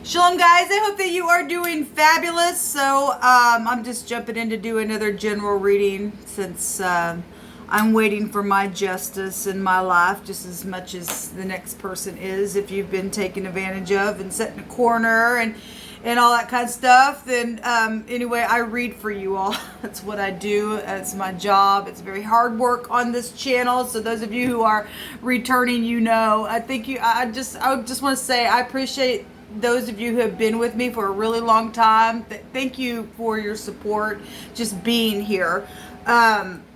Shalom guys, I hope that you are doing fabulous. So I'm just jumping in to do another general reading since I'm waiting for my justice in my life just as much as the next person is. If you've been taken advantage of and set in a corner and all that kind of stuff, then anyway, I read for you all. That's what I do. It's my job. It's very hard work on this channel. So those of you who are returning, you know, I just want to say I appreciate those of you who have been with me for a really long time. Thank you for your support, just being here.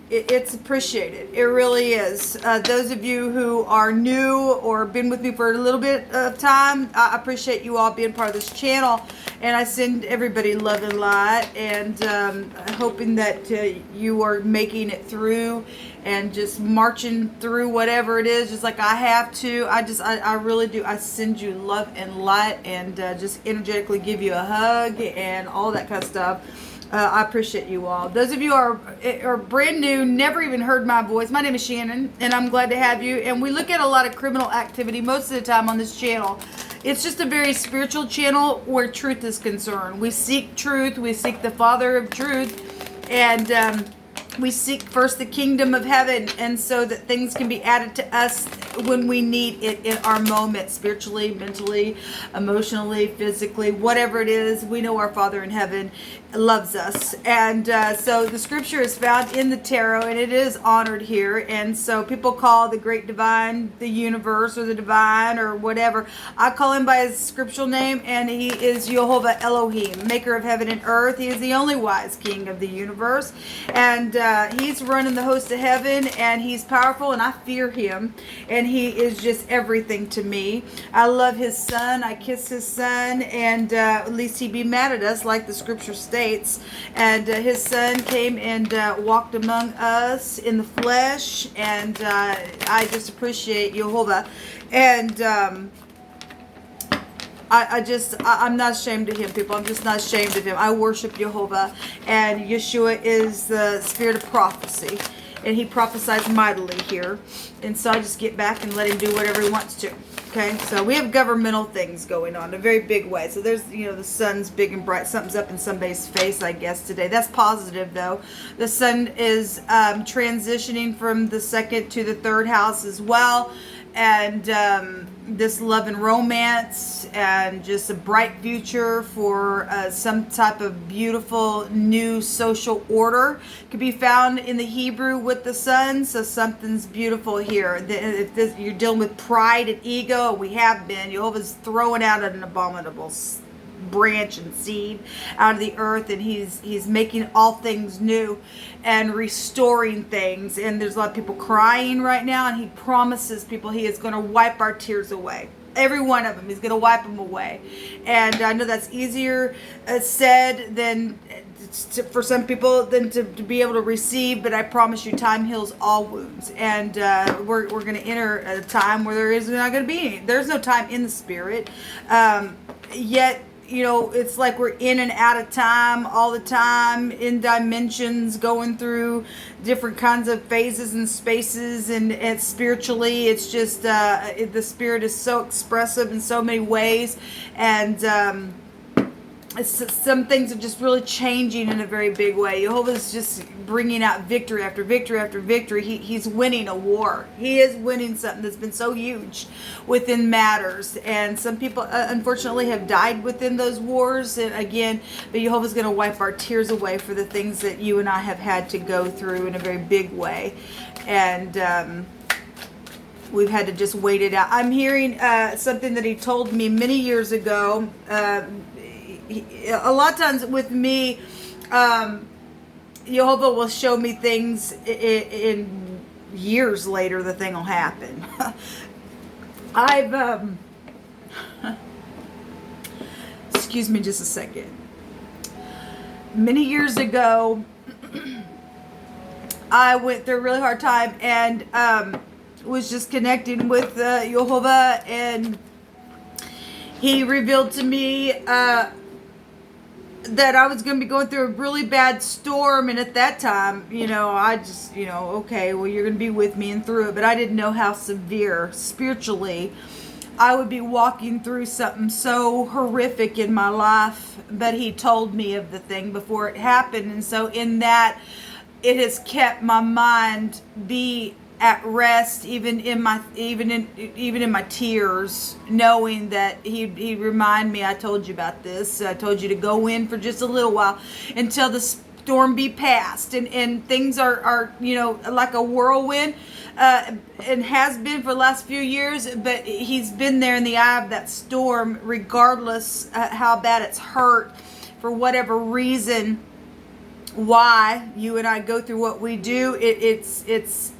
It's appreciated. It really is. Those of you who are new or been with me for a little bit of time, I appreciate you all being part of this channel. And I send everybody love and light, and hoping that you are making it through and just marching through whatever it is, just like I have to. I really do. I send you love and light, and just energetically give you a hug and all that kind of stuff. I appreciate you all. Those of you are brand new, never even heard my voice. My name is Shannon, and I'm glad to have you. And we look at a lot of criminal activity most of the time on this channel. It's just a very spiritual channel where truth is concerned. We seek truth. We seek the Father of truth. And we seek first the kingdom of heaven, and so that things can be added to us when we need it in our moment, spiritually, mentally, emotionally, physically, whatever it is. We know our Father in heaven loves us. And so the scripture is found in the tarot, and it is honored here. And so people call the great divine the universe or the divine or whatever. I call him by his scriptural name, and he is Jehovah Elohim, maker of heaven and earth. He is the only wise king of the universe, and he's running the host of heaven, and he's powerful, and I fear him, and he is just everything to me. I love his son. I kiss his son, and at least he be mad at us, like the scripture states. And his son came and walked among us in the flesh, and I just appreciate Jehovah. And I'm not ashamed of him, people. I'm just not ashamed of him. I worship Jehovah, and Yeshua is the spirit of prophecy, and he prophesies mightily here. And so I just get back and let him do whatever he wants to. Okay, so we have governmental things going on in a very big way. So there's, you know, the sun's big and bright. Something's up in somebody's face, I guess, today. That's positive, though. The sun is transitioning from the second to the third house as well. And this love and romance and just a bright future for some type of beautiful new social order could be found in the Hebrew with the sun. So something's beautiful here. If you're dealing with pride and ego, we have been. Jehovah's throwing out an abominable branch and seed out of the earth, and he's making all things new and restoring things. And there's a lot of people crying right now, and he promises people he is going to wipe our tears away. Every one of them, he's going to wipe them away. And I know that's easier said than for some people than to be able to receive, but I promise you, time heals all wounds. And we're going to enter a time where there's no time in the spirit, yet. You know, it's like we're in and out of time all the time, in dimensions, going through different kinds of phases and spaces, and spiritually, it's just, the spirit is so expressive in so many ways, and some things are just really changing in a very big way. Jehovah's just bringing out victory after victory after victory. He's winning a war. He is winning something that's been so huge within matters. And some people, unfortunately, have died within those wars. And again, but Jehovah's going to wipe our tears away for the things that you and I have had to go through in a very big way. And we've had to just wait it out. I'm hearing something that he told me many years ago. A lot of times with me, Jehovah will show me things in years later. The thing will happen. Excuse me just a second. Many years ago, I went through a really hard time, and was just connecting with Jehovah, and he revealed to me that I was going to be going through a really bad storm. And at that time, you know, I just, you know, okay, well, you're going to be with me and through it. But I didn't know how severe spiritually I would be walking through something so horrific in my life, but he told me of the thing before it happened. And so in that, it has kept my mind be at rest, even in my tears, knowing that he'd remind me, I told you about this. I told you to go in for just a little while until the storm be past, and things are like a whirlwind, and has been for the last few years, but he's been there in the eye of that storm, regardless how bad it's hurt, for whatever reason. Why you and I go through what we do, it's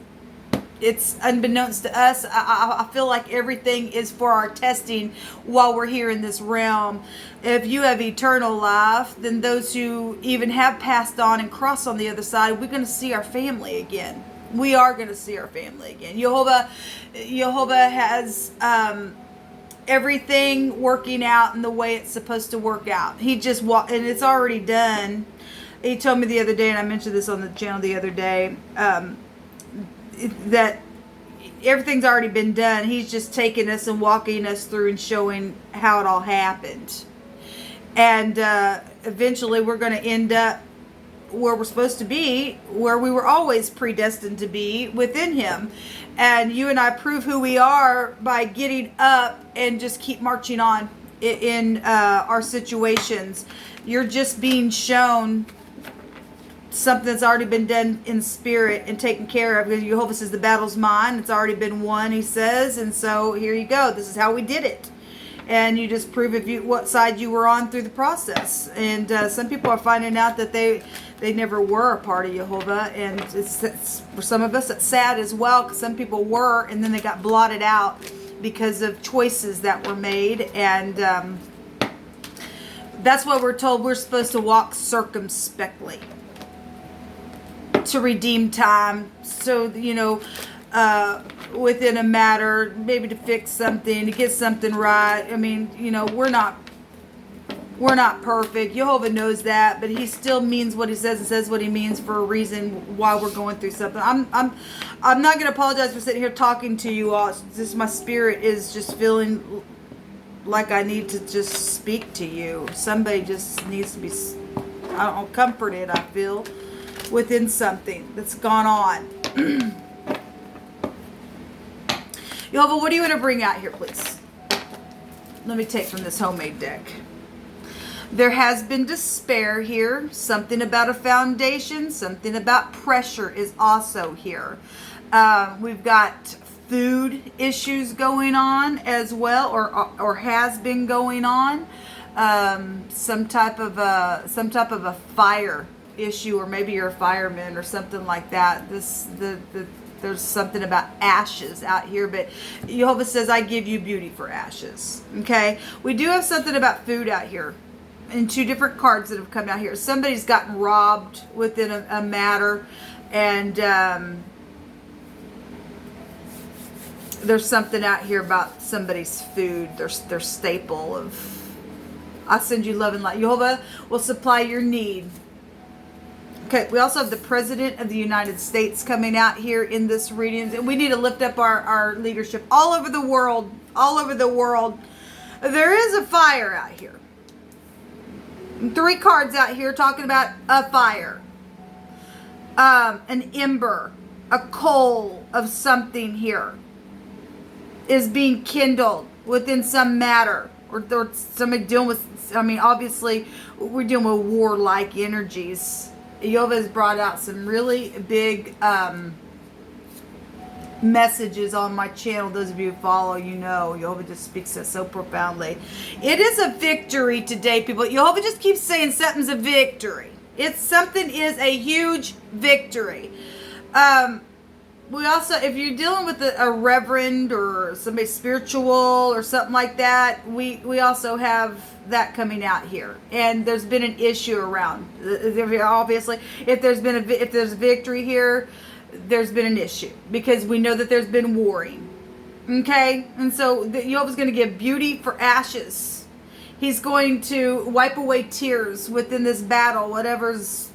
unbeknownst to us. I feel like everything is for our testing while we're here in this realm. If you have eternal life, then those who even have passed on and crossed on the other side, we're going to see our family again. We are going to see our family again. Jehovah has everything working out in the way it's supposed to work out. He just and it's already done. He told me the other day, and I mentioned this on the channel the other day, that everything's already been done. He's just taking us and walking us through and showing how it all happened. And eventually we're going to end up where we're supposed to be, where we were always predestined to be, within him. And you and I prove who we are by getting up and just keep marching on in our situations. You're just being shown something that's already been done in spirit and taken care of. Because Jehovah says the battle's mine. It's already been won, he says. And so here you go. This is how we did it. And you just prove what side you were on through the process. And some people are finding out that they never were a part of Jehovah. And it's for some of us, it's sad as well, because some people were, and then they got blotted out because of choices that were made. And that's what we're told. We're supposed to walk circumspectly to redeem time, so within a matter, maybe to fix something, to get something right. I mean, we're not perfect. Jehovah knows that, but he still means what he says and says what he means for a reason while we're going through something. I'm not going to apologize for sitting here talking to you all. It's just my spirit is just feeling like I need to just speak to you. Somebody just needs to be, comforted, I feel, within something that's gone on. Jehovah, what do you want to bring out here, please? Let me take from this homemade deck. There has been despair here. Something about a foundation. Something about pressure is also here. We've got food issues going on as well, or has been going on. Some type of a fire issue, or maybe you're a fireman or something like that. There's something about ashes out here, but Jehovah says, I give you beauty for ashes. Okay, we do have something about food out here in two different cards that have come out here. Somebody's gotten robbed within a matter, and there's something out here about somebody's food, their staple of, I send you love and light. Jehovah will supply your need. Okay, we also have the President of the United States coming out here in this reading. And we need to lift up our leadership all over the world. All over the world. There is a fire out here. 3 cards out here talking about a fire. An ember. A coal of something here is being kindled within some matter. Or somebody dealing with, obviously, we're dealing with warlike energies. Jehovah has brought out some really big messages on my channel. Those of you who follow, Jehovah just speaks it so profoundly. It is a victory today, people. Jehovah just keeps saying something's a victory. Something is a huge victory. We also, if you're dealing with a reverend or somebody spiritual or something like that, we also have that coming out here. And there's been an issue around. Obviously, if there's a victory here, there's been an issue, because we know that there's been warring. Okay, and so Jehovah's going to give beauty for ashes. He's going to wipe away tears within this battle, whatever's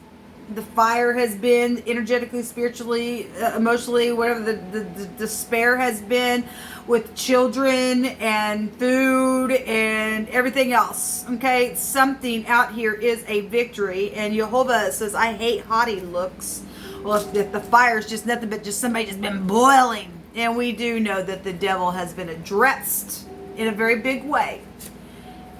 the fire has been energetically, spiritually, emotionally, whatever the despair has been with children and food and everything else. Okay, something out here is a victory. And Jehovah says, I hate haughty looks. Well, if the fire is just nothing but just somebody just been boiling. And we do know that the devil has been addressed in a very big way.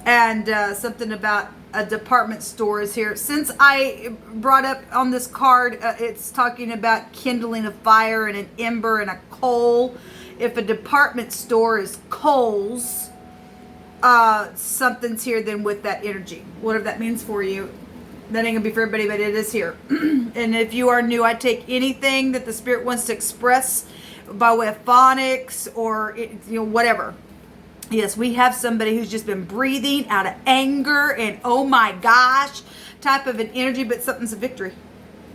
And something about a department store is here. Since I brought up on this card, it's talking about kindling a fire and an ember and a coal. If a department store is coals, something's here then with that energy. Whatever that means for you. That ain't gonna be for everybody, but it is here. And if you are new, I take anything that the Spirit wants to express by way of phonics or whatever. Yes, we have somebody who's just been breathing out of anger and oh my gosh type of an energy, but something's a victory.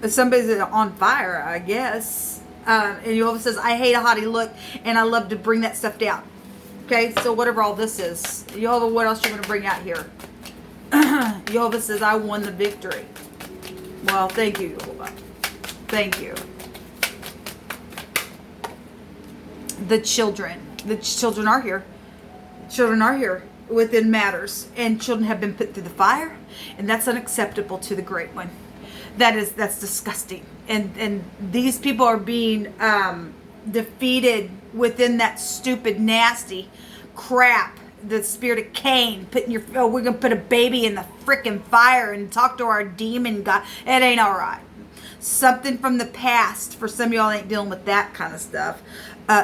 Somebody's on fire, I guess. And Jehovah says, I hate a haughty look and I love to bring that stuff down. Okay, so whatever all this is. Jehovah, what else you want to bring out here? Jehovah says, I won the victory. Well, thank you, Jehovah. Thank you. The children are here. Children are here within matters, and children have been put through the fire, and that's unacceptable to the Great One. That's disgusting. And these people are being defeated within that stupid, nasty crap. The spirit of Cain we're gonna put a baby in the frickin' fire and talk to our demon god. It ain't all right. Something from the past. For some of y'all ain't dealing with that kind of stuff.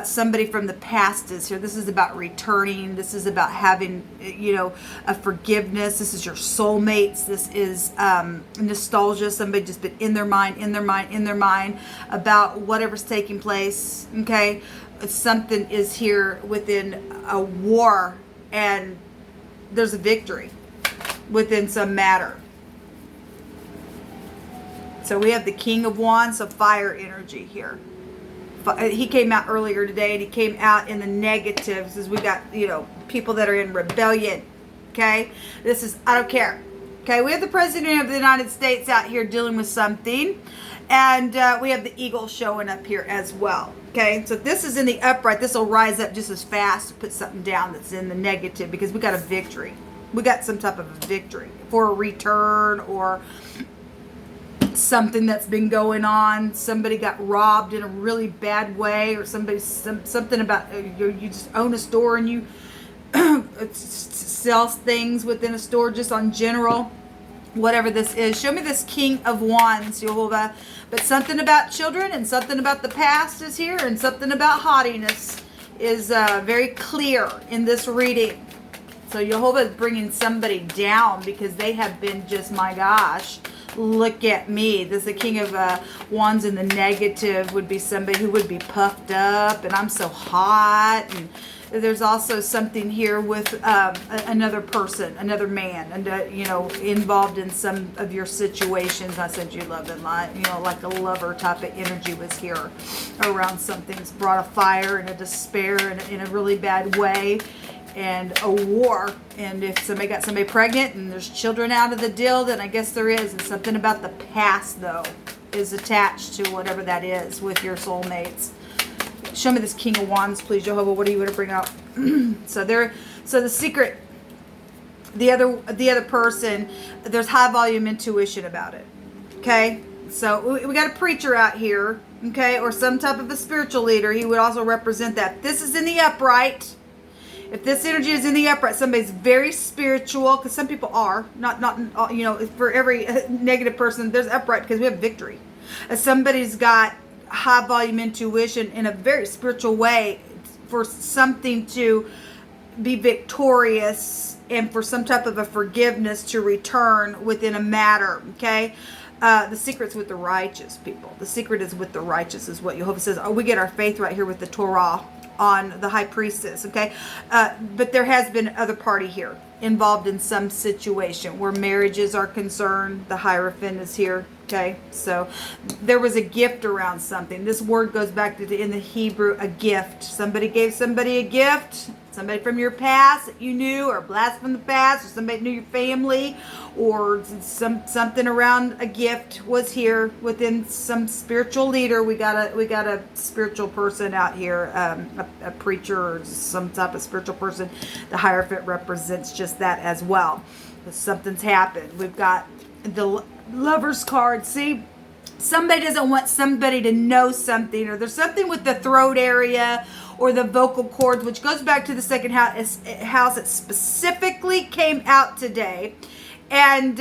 Somebody from the past is here. This is about returning. This is about having, a forgiveness. This is your soulmates. This is nostalgia. Somebody just been in their mind about whatever's taking place. Okay, something is here within a war, and there's a victory within some matter. So we have the King of Wands, so fire energy here. He came out earlier today, and he came out in the negatives as we got, people that are in rebellion. Okay, this is, I don't care. Okay, we have the President of the United States out here dealing with something, and we have the eagle showing up here as well. Okay, so this is in the upright. This will rise up just as fast to put something down that's in the negative, because we got a victory. We got some type of a victory for a return or something that's been going on. Somebody got robbed in a really bad way, or something about you just own a store and you sell things within a store just on general. Whatever this is, show me this King of Wands, Jehovah. But something about children and something about the past is here, and something about haughtiness is very clear in this reading. So Jehovah is bringing somebody down because they have been just, my gosh, look at me. This is the King of Wands in the negative would be somebody who would be puffed up and I'm so hot. And there's also something here with another person, another man, and involved in some of your situations. I said you love and light, like a lover type of energy was here around something's brought a fire and a despair in a really bad way, and a war. And if somebody got somebody pregnant and there's children out of the deal, then I guess there is. And something about the past though is attached to whatever that is with your soulmates. Show me this King of Wands, please, Jehovah. What are you going to bring out? So the secret, the other person, there's high volume intuition about it. Okay, so we got a preacher out here, okay, or some type of a spiritual leader. He would also represent that. This is in the upright. If this energy is in the upright, somebody's very spiritual, because some people are not. For every negative person, there's upright because we have victory. Somebody's got high volume intuition in a very spiritual way for something to be victorious and for some type of a forgiveness to return within a matter. Okay, the secret's with the righteous people. The secret is with the righteous, is what Jehovah says. We get our faith right here with the Torah on the high priestess. Okay, but there has been other party here involved in some situation where marriages are concerned. The Hierophant is here. Okay, so there was a gift around something. This word goes back to in the Hebrew, a gift. Somebody gave somebody a gift. Somebody from your past that you knew, or a blast from the past, or somebody knew your family, or something around a gift was here within some spiritual leader. We got a spiritual person out here, a preacher or some type of spiritual person. The Hierophant represents just that as well. Something's happened. We've got the Lover's card. See, somebody doesn't want somebody to know something, or there's something with the throat area or the vocal cords, which goes back to the second house that specifically came out today. And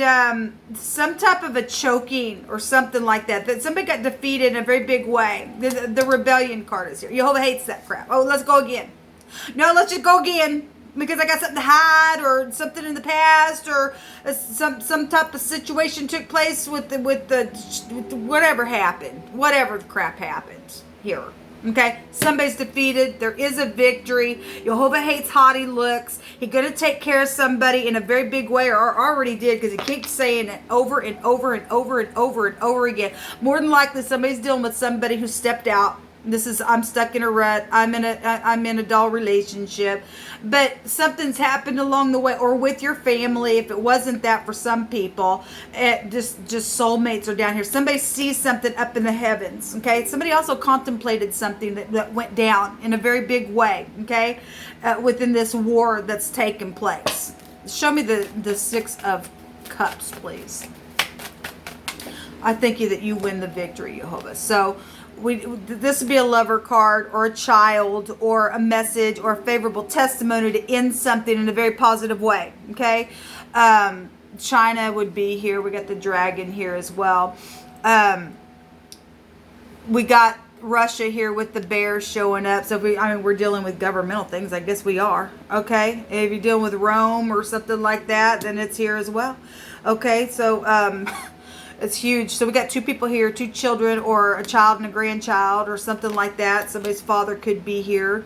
some type of a choking or something like that. That somebody got defeated in a very big way. The rebellion card is here. Jehovah hates that crap. Oh, let's go again. No, let's just go again. Because I got something to hide, or something in the past, or some type of situation took place with the whatever happened, whatever the crap happened here. Okay, somebody's defeated. There is a victory. Jehovah hates haughty looks. He's going to take care of somebody in a very big way, or already did, because he keeps saying it over and over and over and over and over again. More than likely, somebody's dealing with somebody who stepped out. I'm stuck in a rut. I'm in a dull relationship, but something's happened along the way, or with your family. If it wasn't that for some people, just soulmates are down here. Somebody sees something up in the heavens. Okay. Somebody also contemplated something that went down in a very big way. Okay. Within this war that's taken place. Show me the Six of Cups, please. I thank you that you win the victory, Jehovah. So this would be a lover card, or a child, or a message, or a favorable testimony to end something in a very positive way. Okay, China would be here. We got the dragon here as well. We got Russia here with the bear showing up. So if we're dealing with governmental things, I guess we are. Okay, if you're dealing with Rome or something like that, then it's here as well. Okay, so it's huge. So we got two people here, two children, or a child and a grandchild, or something like that. Somebody's father could be here,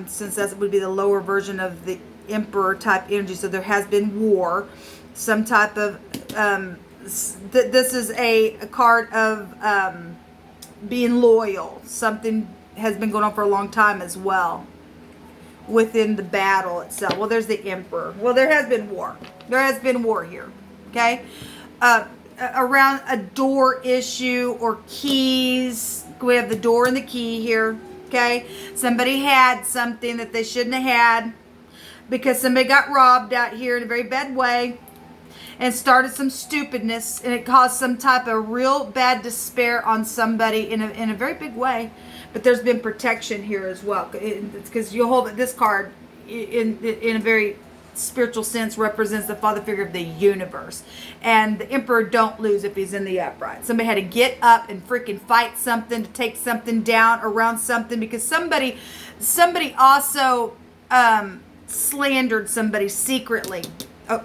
since that would be the lower version of the emperor type energy. So there has been war, some type of this is a card of being loyal. Something has been going on for a long time as well within the battle itself. Well, there's the emperor. Well, there has been war. There has been war here. Okay. Around a door issue or keys. We have the door and the key here. Okay. Somebody had something that they shouldn't have had, because somebody got robbed out here in a very bad way and started some stupidness, and it caused some type of real bad despair on somebody in a very big way. But there's been protection here as well. It's because you'll hold this card in a very spiritual sense represents the father figure of the universe, and the emperor don't lose if he's in the upright. Somebody had to get up and freaking fight something, to take something down around something, because somebody also slandered somebody secretly. Oh,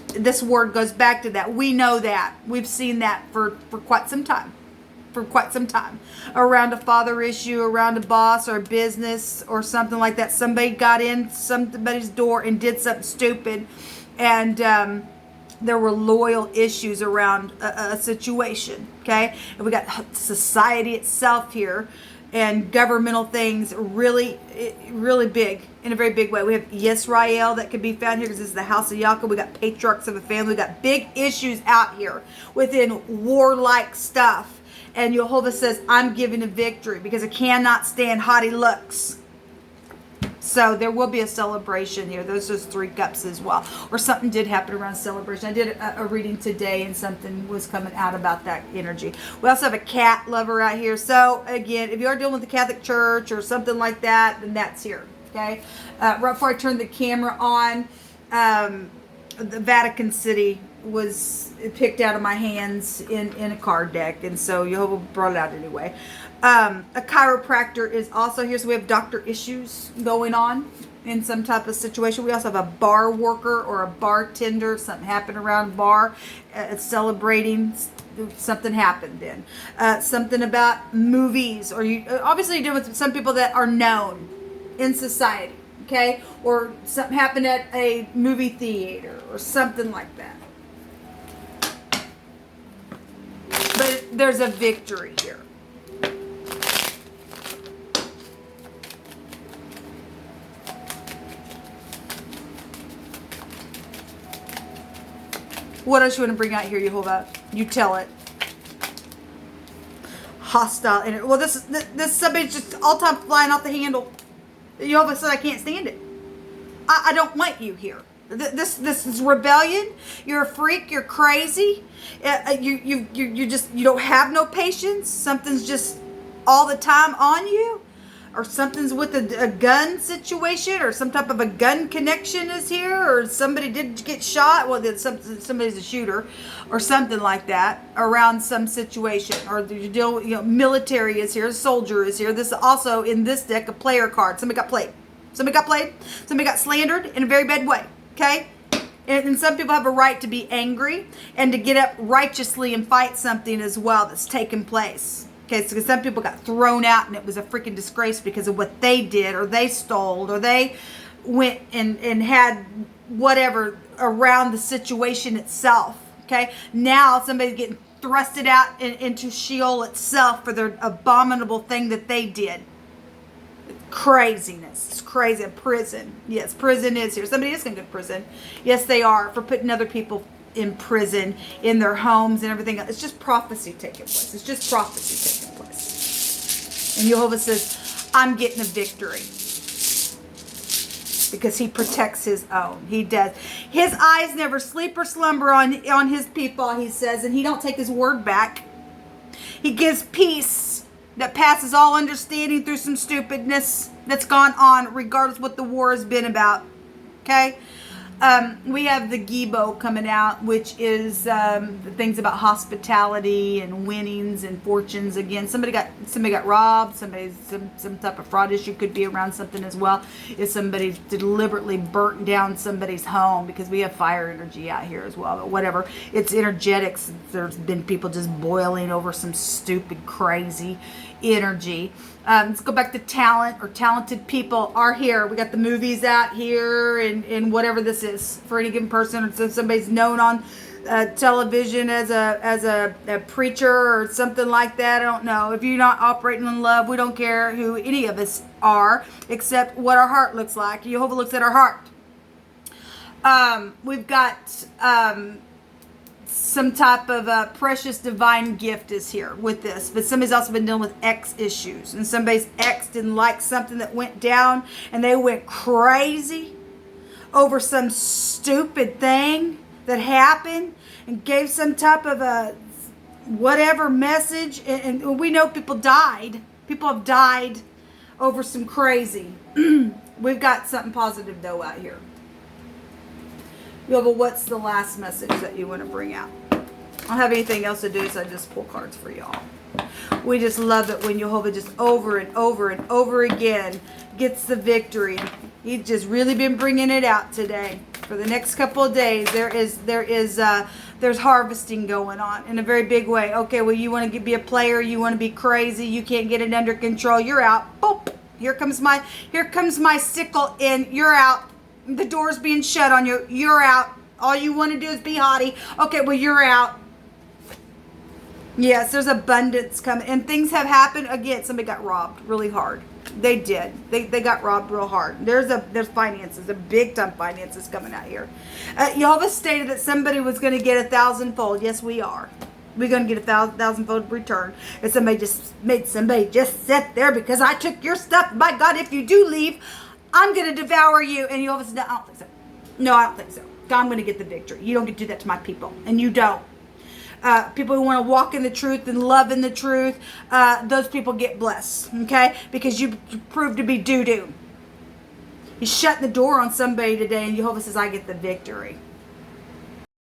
this word goes back to that. We know that. We've seen that for quite some time. Around a father issue, around a boss or a business or something like that. Somebody got in somebody's door and did something stupid, and there were loyal issues around a situation. Okay, and we got society itself here, and governmental things really big, in a very big way. We have Yisrael that could be found here, because this is the house of Yaakov. We got patriarchs of a family. We got big issues out here within warlike stuff. And Jehovah says, I'm giving a victory, because I cannot stand haughty looks. So there will be a celebration here. Those are 3 cups as well. Or something did happen around celebration. I did a reading today, and something was coming out about that energy. We also have a cat lover out here. So again, if you are dealing with the Catholic Church or something like that, then that's here. Okay. Right before I turned the camera on, the Vatican City was picked out of my hands in a card deck, and so Jehovah brought it out anyway. A chiropractor is also here, so we have doctor issues going on in some type of situation. We also have a bar worker or a bartender. Something happened around a bar, celebrating. Something happened then. Something about movies, or you obviously you deal with some people that are known in society. Okay, or something happened at a movie theater or something like that. there's a victory here. What else you want to bring out here, Jehovah? You tell it. Hostile energy. Well, this somebody's just all time flying off the handle. Jehovah said, I can't stand it. I don't want you here. This is rebellion. You're a freak. You're crazy. You don't have no patience. Something's just all the time on you, or something's with a gun situation, or some type of a gun connection is here, or somebody did get shot. Well, then somebody's a shooter, or something like that around some situation, or you deal with, military is here, soldier is here. This is also in this deck a player card. Somebody got played. Somebody got played. Somebody got slandered in a very bad way. Okay. And some people have a right to be angry and to get up righteously and fight something as well that's taken place. Okay, so some people got thrown out and it was a freaking disgrace because of what they did, or they stole, or they went and had whatever around the situation itself. Okay, now somebody's getting thrusted out into Sheol itself for their abominable thing that they did. Craziness. It's crazy. Prison. Yes, prison is here. Somebody is going to go to prison. Yes, they are, for putting other people in prison, in their homes and everything else. It's just prophecy taking place. It's just prophecy taking place. And Jehovah says, I'm getting a victory. Because he protects his own. He does. His eyes never sleep or slumber on his people, he says, and he don't take his word back. He gives peace that passes all understanding through some stupidness that's gone on, regardless what the war has been about. Okay? We have the Gibo coming out, which is the things about hospitality and winnings and fortunes. Again, somebody got robbed. Some type of fraud issue could be around something as well. If somebody deliberately burnt down somebody's home, because we have fire energy out here as well. But whatever, it's energetics. There's been people just boiling over some stupid, crazy energy. Let's go back to talent, or talented people are here. We got the movies out here, and whatever this is for any given person, or somebody's known on television as a preacher or something like that. I don't know. If you're not operating in love, we don't care who any of us are, except what our heart looks like. Jehovah looks at our heart. We've got some type of precious divine gift is here with this, but somebody's also been dealing with ex issues, and somebody's ex didn't like something that went down, and they went crazy over some stupid thing that happened, and gave some type of a whatever message, and we know people have died over some crazy. We've got something positive though out here. But what's the last message that you want to bring out? I don't have anything else to do, so I just pull cards for y'all. We just love it when Jehovah just over and over and over again gets the victory. He's just really been bringing it out today. For the next couple of days, there's harvesting going on in a very big way. Okay, well, you want to be a player, you want to be crazy, you can't get it under control, you're out. Boop. Here comes my sickle in, you're out. The door's being shut on you. You're out. All you want to do is be haughty. Okay, well, you're out. Yes, there's abundance coming. And things have happened. Again, somebody got robbed really hard. They did. They got robbed real hard. There's finances, a big time finances coming out here. Jehovah stated that somebody was going to get 1,000-fold. Yes, we are. We're going to get 1,000-fold return. If somebody just made somebody just sit there because I took your stuff. My God, if you do leave, I'm going to devour you. And you all of a sudden, I don't think so. No, I don't think so. I'm going to get the victory. You don't get to do that to my people. And you don't. People who want to walk in the truth and love in the truth, those people get blessed. Okay? Because you prove to be doo-doo. He's shutting the door on somebody today, and Jehovah says, I get the victory.